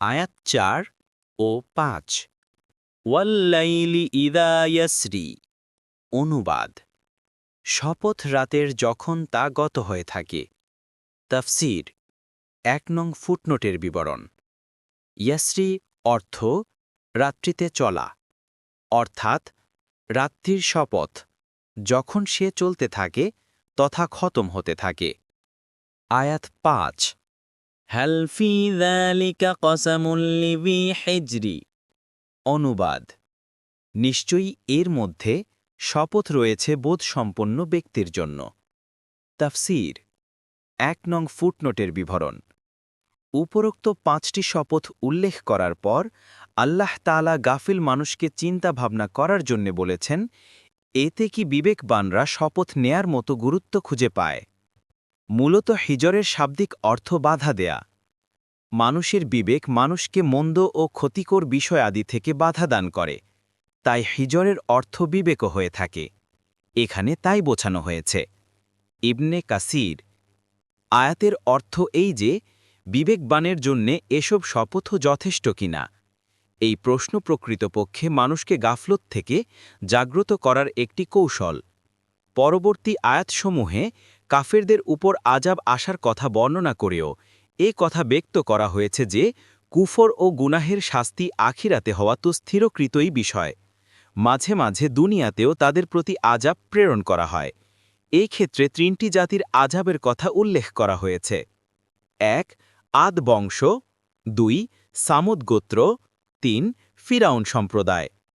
আয়াত ৪ ও ৫ ওয়াল্লাইলি ইদা ইয়াসরি। অনুবাদ: শপথ রাতের যখন তা গত হয়ে থাকে। তাফসীর: ১ নং ফুটনোটের বিবরণ। ইয়াসরি অর্থ রাত্রিতে চলা, অর্থাৎ রাত্রির শপথ যখন সে চলতে থাকে তথা খতম হতে থাকে। আয়াত ৫ হাল ফি যালিকা কসামুল লিযি হিজরি। অনুবাদ: নিশ্চয়ই এর মধ্যে শপথ রয়েছে বোধসম্পন্ন ব্যক্তির জন্য। তাফসীর: ১ নং ফুটনোটের বিবরণ। উপরোক্ত ৫টি শপথ উল্লেখ করার পর আল্লাহ তাআলা গাফিল মানুষকে চিন্তা ভাবনা করার জন্য বলেছেন, এতে কি বিবেকবানরা শপথ নেয়ার মতো গুরুত্ব খুঁজে পায়। মূলত হিজরের শাব্দিক অর্থ বাধা দেয়া। মানুষের বিবেক মানুষকে মন্দ ও ক্ষতিকর বিষয় আদি থেকে বাধা দান করে, তাই হিজরের অর্থ বিবেকও হয়ে থাকে। এখানে তাই বোঝানো হয়েছে। ইবনে কাসির: আয়াতের অর্থ এই যে, বিবেকবানের জন্যে এসব শপথও যথেষ্ট কিনা। এই প্রশ্ন প্রকৃতপক্ষে মানুষকে গাফলত থেকে জাগ্রত করার একটি কৌশল। পরবর্তী আয়াতসমূহে কাফেরদের উপর আযাব আসার কথা বর্ণনা করেও এ কথা ব্যক্ত করা হয়েছে যে, কুফর ও গুনাহের শাস্তি আখিরাতে হওয়া তো স্থিরকৃতই বিষয়। মাঝে মাঝে দুনিয়াতেও তাদের প্রতি আযাব প্রেরণ করা হয়। এই ক্ষেত্রে ৩টি জাতির আযাবের কথা উল্লেখ করা হয়েছে: ১ আদ বংশ, ২ সামুদ গোত্র, ৩ ফিরাউন সম্প্রদায়।